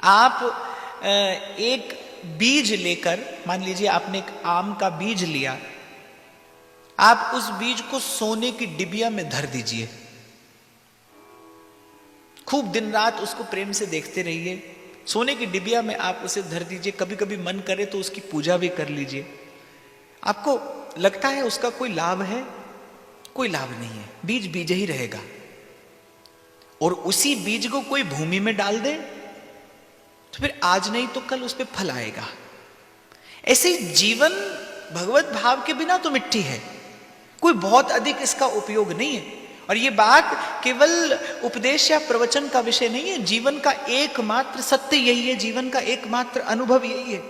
आप एक बीज लेकर, मान लीजिए आपने एक आम का बीज लिया, आप उस बीज को सोने की डिबिया में धर दीजिए, खूब दिन रात उसको प्रेम से देखते रहिए, सोने की डिबिया में आप उसे धर दीजिए, कभी कभी मन करे तो उसकी पूजा भी कर लीजिए। आपको लगता है उसका कोई लाभ है? कोई लाभ नहीं है, बीज बीज ही रहेगा। और उसी बीज को कोई भूमि में डाल दे तो फिर आज नहीं तो कल उस पर फल आएगा। ऐसे जीवन भगवत भाव के बिना तो मिट्टी है, कोई बहुत अधिक इसका उपयोग नहीं है। और ये बात केवल उपदेश या प्रवचन का विषय नहीं है, जीवन का एकमात्र सत्य यही है, जीवन का एकमात्र अनुभव यही है।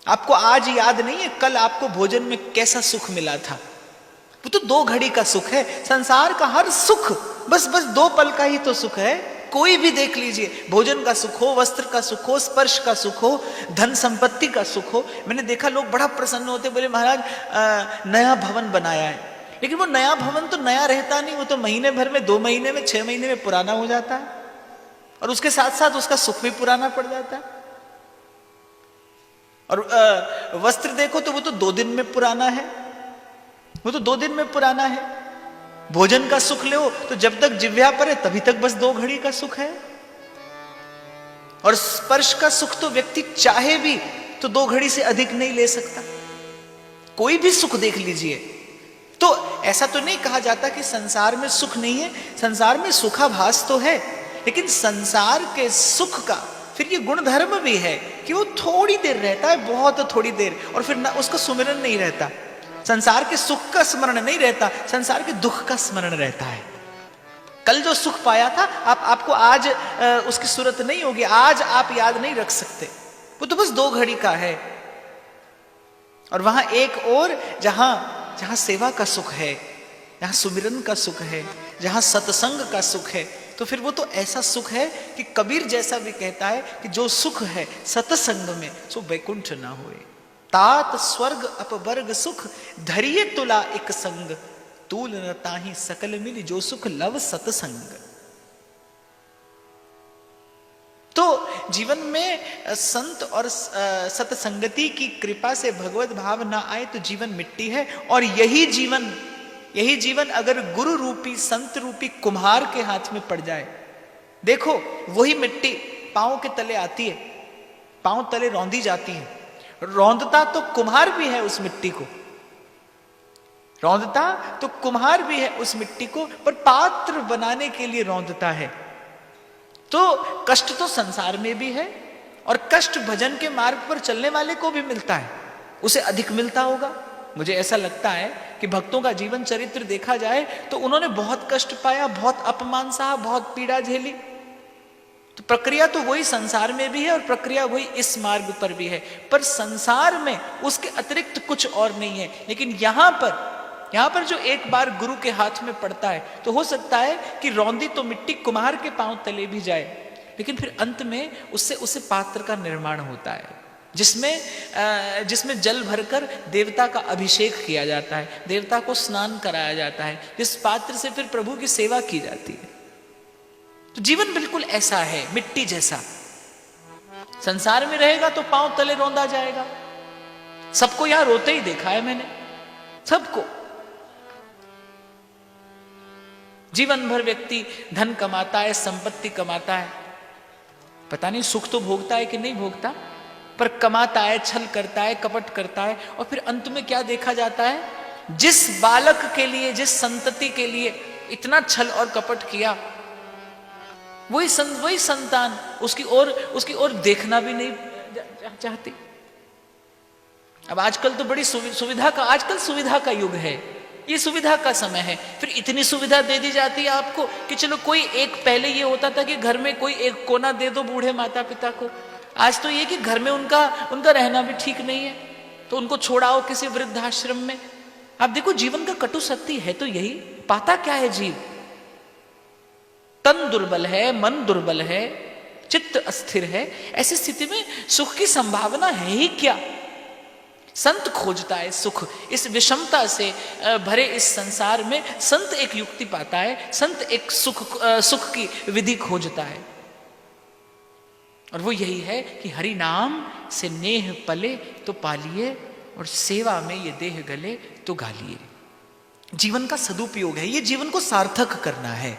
आपको आज याद नहीं है कल आपको भोजन में कैसा सुख मिला था? वो तो 2 घड़ी का सुख है। संसार का हर सुख बस 2 पल का ही तो सुख है। कोई भी देख लीजिए, भोजन का सुख हो, वस्त्र का सुख हो, स्पर्श का सुख हो, धन संपत्ति का सुख हो। मैंने देखा लोग बड़ा प्रसन्न होते, बोले महाराज नया भवन बनाया है। लेकिन वो नया भवन तो नया रहता नहीं, वो तो महीने भर में, 2 महीने में, 6 महीने में पुराना हो जाता है, और उसके साथ साथ उसका सुख भी पुराना पड़ जाता है। और वस्त्र देखो तो वो तो 2 दिन में पुराना है, वो तो 2 दिन में पुराना है। भोजन का सुख लो तो जब तक जिह्वा पर है तभी तक बस 2 घड़ी का सुख है। और स्पर्श का सुख तो व्यक्ति चाहे भी तो 2 घड़ी से अधिक नहीं ले सकता। कोई भी सुख देख लीजिए, तो ऐसा तो नहीं कहा जाता कि संसार में सुख नहीं है, संसार में सुखाभास तो है, लेकिन संसार के सुख का फिर ये गुणधर्म भी है कि वो थोड़ी देर रहता है, बहुत थोड़ी देर, और फिर ना उसका सुमिरन नहीं रहता। संसार के सुख का स्मरण नहीं रहता, संसार के दुख का स्मरण रहता है। कल जो सुख पाया था आपको आज उसकी सूरत नहीं होगी, आज आप याद नहीं रख सकते, वो तो बस 2 घड़ी का है। और वहां एक और जहां सेवा का सुख है, जहां सुमिरन का सुख है, जहां सत्संग का सुख है, तो फिर वो तो ऐसा सुख है कि कबीर जैसा भी कहता है कि जो सुख है सत्संग में सो वैकुंठ ना होए। तात स्वर्ग अपवर्ग सुख धरिए तुला एक संग, तूल न ताहि सकल मिल जो सुख लव सत्संग। तो जीवन में संत और सत्संगति की कृपा से भगवत भाव ना आए तो जीवन मिट्टी है। और यही जीवन अगर गुरु रूपी संत रूपी कुम्हार के हाथ में पड़ जाए, देखो वही मिट्टी पांव के तले आती है, पांव तले रौंदी जाती है। रौंदता तो कुम्हार भी है उस मिट्टी को, रौंदता तो कुम्हार भी है उस मिट्टी को, पर पात्र बनाने के लिए रौंदता है। तो कष्ट तो संसार में भी है, और कष्ट भजन के मार्ग पर चलने वाले को भी मिलता है, उसे अधिक मिलता होगा। मुझे ऐसा लगता है कि भक्तों का जीवन चरित्र देखा जाए तो उन्होंने बहुत कष्ट पाया, बहुत अपमान सहा, बहुत पीड़ा झेली। तो प्रक्रिया तो वही संसार में भी है और प्रक्रिया वही इस मार्ग पर भी है, पर संसार में उसके अतिरिक्त कुछ और नहीं है। लेकिन यहां पर जो एक बार गुरु के हाथ में पड़ता है तो हो सकता है कि रौंदी तो मिट्टी कुम्हार के पांव तले भी जाए, लेकिन फिर अंत में उससे पात्र का निर्माण होता है, जिसमें जल भरकर देवता का अभिषेक किया जाता है, देवता को स्नान कराया जाता है, जिस पात्र से फिर प्रभु की सेवा की जाती है। तो जीवन बिल्कुल ऐसा है, मिट्टी जैसा। संसार में रहेगा तो पांव तले रौंदा जाएगा। सबको यहां रोते ही देखा है मैंने, सबको। जीवन भर व्यक्ति धन कमाता है, संपत्ति कमाता है, पता नहीं सुख तो भोगता है कि नहीं भोगता, पर कमाता है, छल करता है, कपट करता है, और फिर अंत में क्या देखा जाता है? जिस बालक के लिए, जिस संतति के लिए इतना छल और कपट किया, वही संतान उसकी ओर देखना भी नहीं चाहती। अब आजकल तो बड़ी आजकल सुविधा का युग है, ये सुविधा का समय है, फिर इतनी सुविधा दे दी जाती है आपको कि चलो कोई एक, पहले ये होता था कि घर में कोई एक कोना दे दो बूढ़े माता पिता को, आज तो ये कि घर में उनका रहना भी ठीक नहीं है तो उनको छोड़ाओ किसी वृद्धाश्रम में। आप देखो जीवन का कटु सत्य है तो यही। पाता क्या है जीव? तन दुर्बल है, मन दुर्बल है, चित्त अस्थिर है। ऐसी स्थिति में सुख की संभावना है ही क्या? संत खोजता है सुख। इस विषमता से भरे इस संसार में संत एक युक्ति पाता है, संत एक सुख की विधि खोजता है। और वो यही है कि हरि नाम से नेह पले तो पालिए, और सेवा में ये देह गले तो गालिए। जीवन का सदुपयोग है, ये जीवन को सार्थक करना है,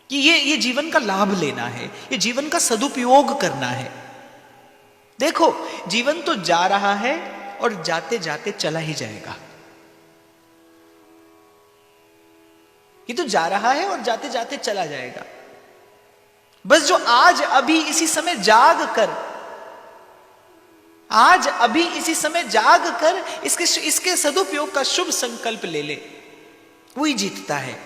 कि ये जीवन का लाभ लेना है, ये जीवन का सदुपयोग करना है। देखो, जीवन तो जा रहा है और जाते जाते चला ही जाएगा। ये तो जा रहा है और जाते जाते चला जाएगा। बस जो आज अभी इसी समय जाग कर, आज अभी इसी समय जाग कर इसके सदुपयोग का शुभ संकल्प ले ले, वही जीतता है।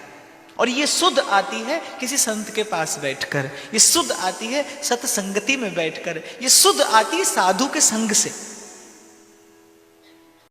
और ये सुध आती है किसी संत के पास बैठकर, ये सुध आती है सत्संगति में बैठकर, ये सुध आती है साधु के संग से।